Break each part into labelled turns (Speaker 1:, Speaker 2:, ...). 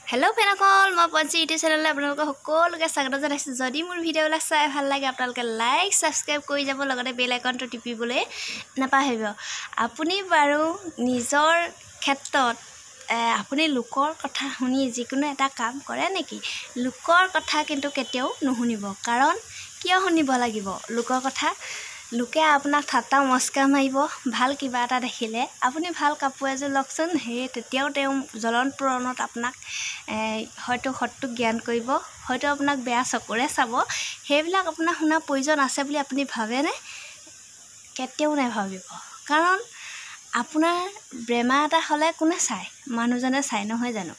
Speaker 1: Hello फेनकल मैं पंची YouTube channel आपलोक सकलोके स्वागत जानाइछु। जदि मोर भिडिओ चाइ ভাল লাগে आपलोके लाइक सब्सक्राइब কৰি যাব লগতে बेल आइकनটো টিপিবলৈ নাপাহৰিব। আপুনি বাৰু নিজৰ ক্ষেত্ৰত আপুনি লোকৰ কথা শুনি যিকোনো এটা কাম কৰে নেকি? লোকৰ কথা কিন্তু কেতিয়াও নুশুনিব। কাৰণ কিয় শুনিব লাগিব লোকৰ কথা? লোকে আপোনাক ঠাট্টা মস্কা মাৰিব ভাল কিবা এটা দেখিলে। আপুনি ভাল কাপোৰ এযোৰ লকচোন, তেতিয়াও তেওঁ জ্বলন পুৰণত আপোনাক হয়তো সৎটো জ্ঞান কৰিব, হয়তো আপোনাক বেয়া চকুৰে চাব। সেইবিলাক আপোনাৰ শুনা প্ৰয়োজন আছে বুলি আপুনি ভাবেনে? কেতিয়াও নাভাবিব। কাৰণ আপোনাৰ বেমাৰ এটা হ'লে কোনে চায়? মানুহজনে চায় নহয় জানো?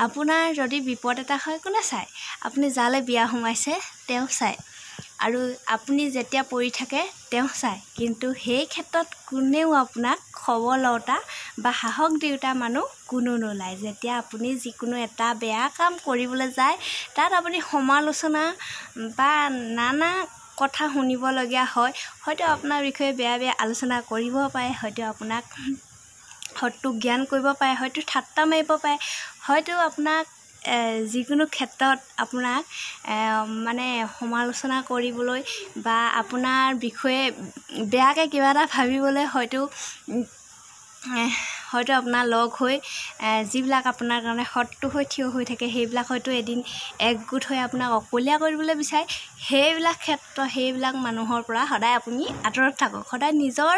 Speaker 1: আপোনাৰ যদি বিপদ এটা হয় কোনে চায়? আপুনি যালে বিয়া সোমাইছে তেওঁ চায়, আৰু আপুনি যেতিয়া পৰি থাকে তেওঁ চায়। কিন্তু সেই ক্ষেত্ৰত কোনেও আপোনাক খবৰ লওঁতা বা সাহস দিওঁতা মানুহ কোনো নোলায়। যেতিয়া আপুনি যিকোনো এটা বেয়া কাম কৰিবলৈ যায় তাত আপুনি সমালোচনা বা নানা কথা শুনিবলগীয়া হয়। হয়তো আপোনাৰ বিষয়ে বেয়া বেয়া আলোচনা কৰিব পাৰে, হয়তো আপোনাক হয়তো জ্ঞান কৰিব পাৰে, হয়তো ঠাট্টা মাৰিব পাৰে, হয়তো আপোনাক যিকোনো ক্ষেত্ৰত আপোনাক মানে সমালোচনা কৰিবলৈ বা আপোনাৰ বিষয়ে বেয়াকৈ কিবা এটা ভাবিবলৈ হয়তো আপোনাৰ লগ হৈ যিবিলাক আপোনাৰ কাৰণে শত্ৰু হৈ থিয় হৈ থাকে সেইবিলাক হয়তো এদিন একগোট হৈ আপোনাক অকলীয়া কৰিবলৈ বিচাৰে। সেইবিলাক মানুহৰ পৰা সদায় আপুনি আঁতৰত থাকক। সদায় নিজৰ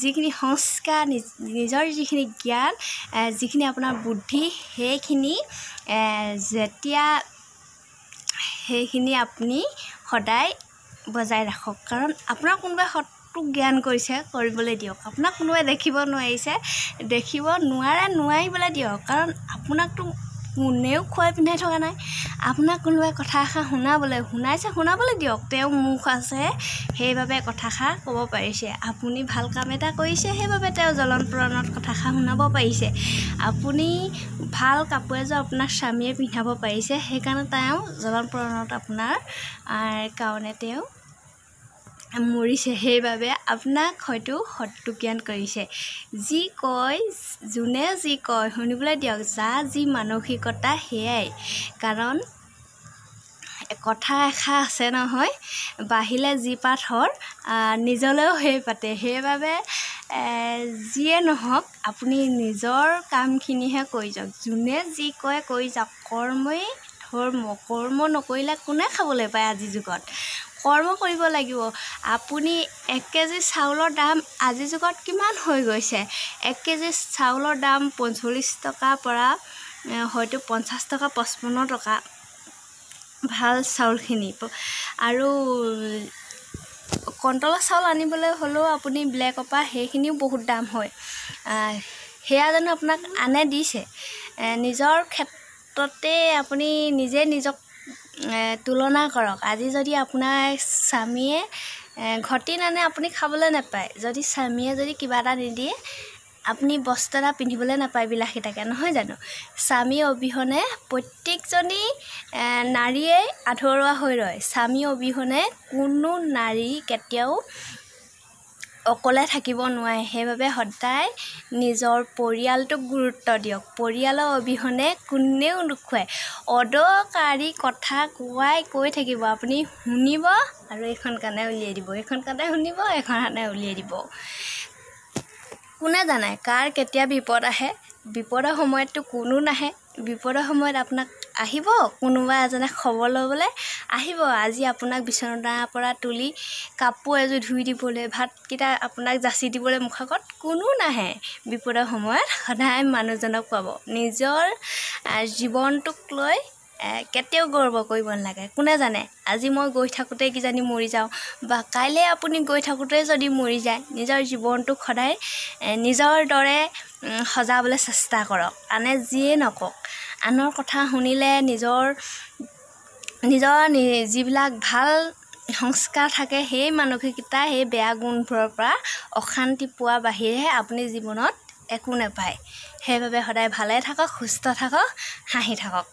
Speaker 1: যিখিনি সংস্কাৰ, নিজৰ যিখিনি জ্ঞান, যিখিনি আপোনাৰ বুদ্ধি, সেইখিনি আপুনি সদায় বজাই ৰাখক। কাৰণ আপোনাক কোনোবাই জ্ঞান কৰিছে, কৰিবলৈ দিয়ক। আপোনাক কোনোবাই দেখিব নোৱাৰিছে, নোৱাৰিবলৈ দিয়ক। কাৰণ আপোনাকতো কোনেও খুৱাই পিন্ধাই থকা নাই। আপোনাক কোনোবাই কথা এষাৰ শুনাবলৈ দিয়ক। তেওঁ মুখ আছে সেইবাবে কথাষাৰ ক'ব পাৰিছে। আপুনি ভাল কাম এটা কৰিছে সেইবাবে তেওঁ জ্বলন পুৰণত কথাষাৰ শুনাব পাৰিছে। আপুনি ভাল কাপোৰ এযোৰ আপোনাৰ স্বামীয়ে পিন্ধাব পাৰিছে, সেইকাৰণে তেওঁ জ্বলন পুৰণত আপোনাৰ কাৰণে তেওঁ মৰিছে। সেইবাবে আপোনাক হয়তো সৎটো জ্ঞান কৰিছে। যোনে যি কয় শুনিবলৈ দিয়ক। যাৰ যি মানসিকতা সেয়াই। কাৰণ কথা এষাৰ আছে নহয়, বাহিলে যি পাথৰ নিজলৈও সেই পাতে। সেইবাবে যিয়ে নহওক আপুনি নিজৰ কামখিনিহে কৰি যাওক। যোনে যি কয় কৰি যাওক। কৰ্মই ধৰ্ম। কৰ্ম নকৰিলে কোনে খাবলৈ পায়? আজিৰ যুগত কৰ্ম কৰিব লাগিব। আপুনি 1 কেজি চাউলৰ দাম আজিৰ যুগত কিমান হৈ গৈছে? 1 কেজি চাউলৰ দাম 45 টকাৰ পৰা হয়তো 50 টকা, 55 টকা ভাল চাউলখিনি। আৰু কণ্ট্ৰলৰ চাউল আনিবলৈ হ'লেও আপুনি ব্লেকৰ পৰা সেইখিনিও বহুত দাম হয়। সেয়া জানো আপোনাক আনে দিছে? নিজৰ ক্ষেত্ৰতে আপুনি নিজক তুলনা কৰক। আজি যদি আপোনাৰ স্বামীয়ে ঘটি নানে আপুনি খাবলৈ নাপায়, যদি স্বামীয়ে যদি কিবা এটা নিদিয়ে আপুনি বস্ত্ৰ এটা পিন্ধিবলৈ নাপায় বিলাসীতাকে, নহয় জানো? স্বামী অবিহনে প্ৰত্যেকজনী নাৰীয়ে আধৰুৱা হৈ ৰয়। স্বামী অবিহনে কোনো নাৰী কেতিয়াও অকলে থাকিব নোৱাৰে। সেইবাবে সদায় নিজৰ পৰিয়ালটোক গুৰুত্ব দিয়ক। পৰিয়ালৰ অবিহনে কোনেও নোখোৱায়। অদৰকাৰী কথা কৈ থাকিব, আপুনি শুনিব আৰু এখন কাণে উলিয়াই দিব, এখন কাণে শুনিব, এখন কাণে উলিয়াই দিব। কোনে জানে কাৰ কেতিয়া বিপদ আহে? বিপদৰ সময়ততো কোনো নাহে। বিপদৰ সময়ত আপোনাক আহিব কোনোবা এজনে খবৰ ল'বলৈ আহিব। আজি আপোনাক বিচনাৰ পৰা তুলি কাপোৰ এযোৰ ধুই দিবলৈ, ভাতকেইটা আপোনাক যাচি দিবলৈ মুখ আগত কোনো নাহে। বিপদৰ সময়ত সদায় মানুহজনক পাব। নিজৰ জীৱনটোক লৈ কেতিয়াও গৰ্ব কৰিব নালাগে। কোনে জানে আজি মই গৈ থাকোঁতেই কিজানি মৰি যাওঁ, বা কাইলৈ আপুনি গৈ থাকোঁতেই যদি মৰি যায়। নিজৰ জীৱনটোক সদায় নিজৰ দৰে সজাবলৈ চেষ্টা কৰক। আনে যিয়ে নকওক, আনৰ কথা শুনিলে নিজৰ যিবিলাক ভাল সংস্কাৰ থাকে সেই মানসিকতা, সেই বেয়া গুণবোৰৰ পৰা অশান্তি পোৱা বাহিৰেহে আপুনি জীৱনত একো নাপায়। সেইবাবে সদায় ভালে থাকক, সুস্থ থাকক, হাঁহি থাকক।